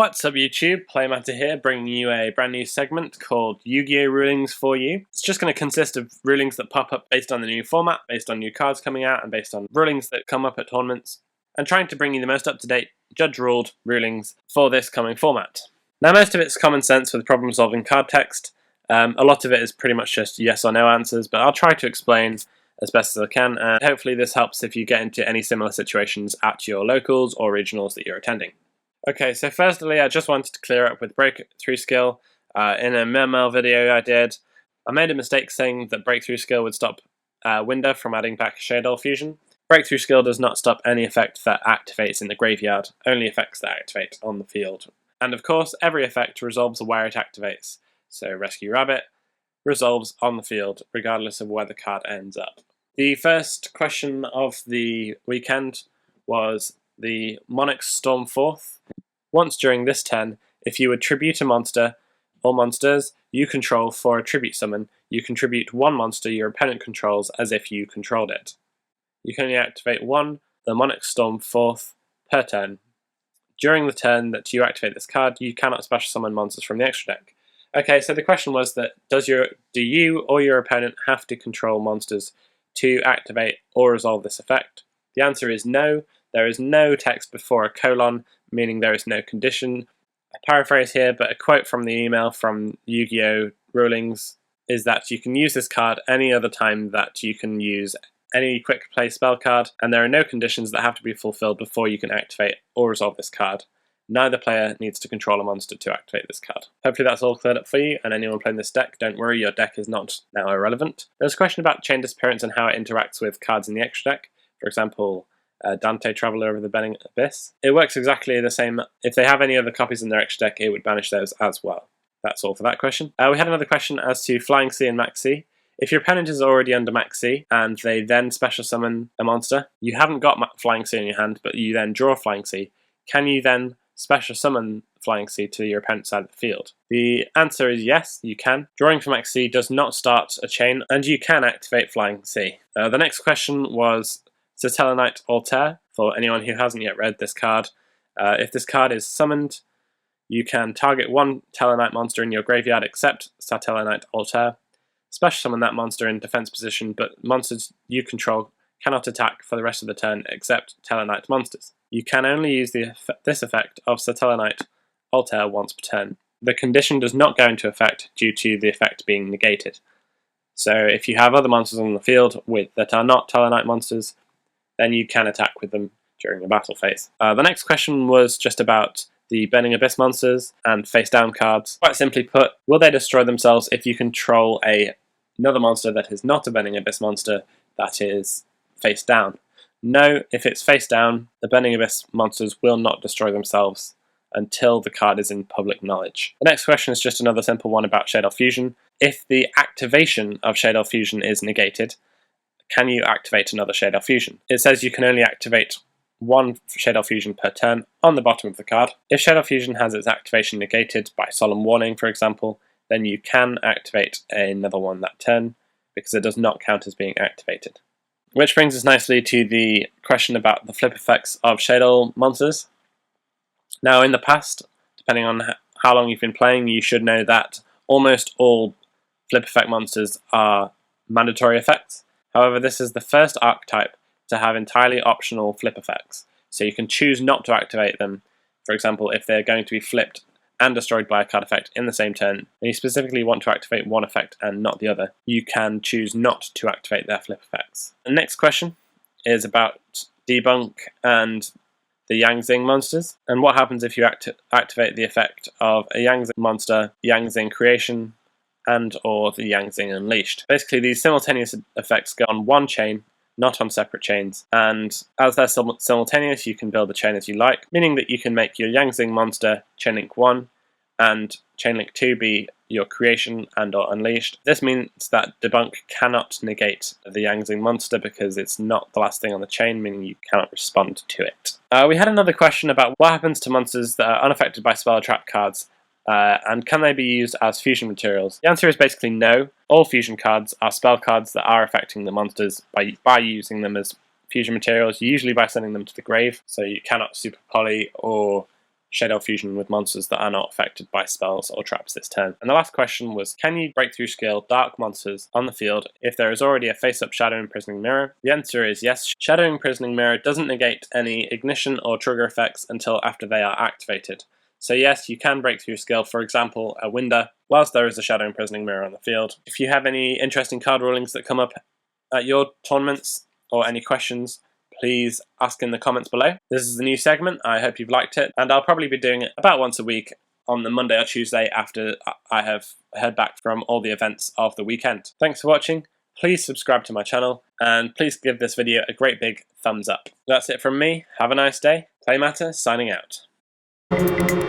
What's up YouTube, Playmatter here, bringing you a brand new segment called Yu-Gi-Oh! Rulings for you. It's just going to consist of rulings that pop up based on the new format, based on new cards coming out, and based on rulings that come up at tournaments, and trying to bring you the most up-to-date, judge-ruled rulings for this coming format. Now most of it's common sense with problem-solving card text. A lot of it is pretty much just yes or no answers, but I'll try to explain as best as I can, and hopefully this helps if you get into any similar situations at your locals or regionals that you're attending. Okay, so firstly, I just wanted to clear up with breakthrough skill. In a MML video I did, I made a mistake saying that breakthrough skill would stop Winder from adding back Shaddoll fusion. Breakthrough skill does not stop any effect that activates in the graveyard, only effects that activate on the field. And of course, every effect resolves where it activates. So Rescue Rabbit resolves on the field, regardless of where the card ends up. The first question of the weekend was the Monarchs Storm Forth. Once during this turn, if you attribute a monster or monsters you control for a tribute summon, you contribute one monster your opponent controls as if you controlled it. You can only activate the Monarchs Storm Forth per turn. During the turn that you activate this card, you cannot special summon monsters from the extra deck. Okay, so the question was that do you or your opponent have to control monsters to activate or resolve this effect? The answer is no. There is no text before a colon, meaning there is no condition. I paraphrase here, but a quote from the email from Yugioh Rulings is that you can use this card any other time that you can use any quick play spell card, and there are no conditions that have to be fulfilled before you can activate or resolve this card. Neither player needs to control a monster to activate this card. Hopefully that's all cleared up for you, and anyone playing this deck, don't worry, your deck is not now irrelevant. There's a question about chain disappearance and how it interacts with cards in the extra deck. For example, Dante Traveller of the Bending Abyss. It works exactly the same. If they have any other copies in their extra deck, it would banish those as well. That's all for that question. We had another question as to Flying C and Maxx. If your opponent is already under Maxx and they then special summon a monster, you haven't got Flying C in your hand, but you then draw Flying C, can you then special summon Flying C to your opponent's side of the field? The answer is yes, you can. Drawing from Maxx does not start a chain, and you can activate Flying C. The next question was Satellarknight Altair. For anyone who hasn't yet read this card, if this card is summoned, you can target one Tellarknight monster in your graveyard except Satellarknight Altair, special summon that monster in defense position, but monsters you control cannot attack for the rest of the turn except Tellarknight monsters. You can only use this effect of Satellarknight Altair once per turn. The condition does not go into effect due to the effect being negated. So if you have other monsters on the field that are not Tellarknight monsters, then you can attack with them during the battle phase. The next question was just about the Bending Abyss monsters and face down cards. Quite simply put, will they destroy themselves if you control another monster that is not a Bending Abyss monster that is face down? No, if it's face down, the Bending Abyss monsters will not destroy themselves until the card is in public knowledge. The next question is just another simple one about Shaddoll Fusion. If the activation of Shaddoll Fusion is negated, can you activate another Shaddoll Fusion? It says you can only activate one Shaddoll Fusion per turn on the bottom of the card. If Shaddoll Fusion has its activation negated by Solemn Warning, for example, then you can activate another one that turn, because it does not count as being activated. Which brings us nicely to the question about the flip effects of Shaddoll monsters. Now in the past, depending on how long you've been playing, you should know that almost all flip effect monsters are mandatory effects. However, this is the first archetype to have entirely optional flip effects, so you can choose not to activate them. For example, if they're going to be flipped and destroyed by a card effect in the same turn, and you specifically want to activate one effect and not the other, you can choose not to activate their flip effects. The next question is about Debunk and the Zing monsters, and what happens if you activate the effect of a Zing monster, Zing Creation, and or the Zing Unleashed. Basically, these simultaneous effects go on one chain, not on separate chains, and as they're simultaneous, you can build a chain as you like, meaning that you can make your Zing monster Chainlink 1 and Chainlink 2 be your Creation and or Unleashed. This means that Debunk cannot negate the Zing monster because it's not the last thing on the chain, meaning you cannot respond to it. We had another question about what happens to monsters that are unaffected by spell or trap cards, and can they be used as fusion materials? The answer is basically no. All fusion cards are spell cards that are affecting the monsters by using them as fusion materials, usually by sending them to the grave, so you cannot super poly or Shaddoll fusion with monsters that are not affected by spells or traps this turn. And the last question was, can you breakthrough skill dark monsters on the field if there is already a face-up Shadow Imprisoning Mirror? The answer is yes. Shadow Imprisoning Mirror doesn't negate any ignition or trigger effects until after they are activated. So yes, you can break through skill, for example, a Winder, whilst there is a Shadow Imprisoning Mirror on the field. If you have any interesting card rulings that come up at your tournaments, or any questions, please ask in the comments below. This is the new segment, I hope you've liked it, and I'll probably be doing it about once a week on the Monday or Tuesday after I have heard back from all the events of the weekend. Thanks for watching, please subscribe to my channel, and please give this video a great big thumbs up. That's it from me, have a nice day, Playmatter signing out.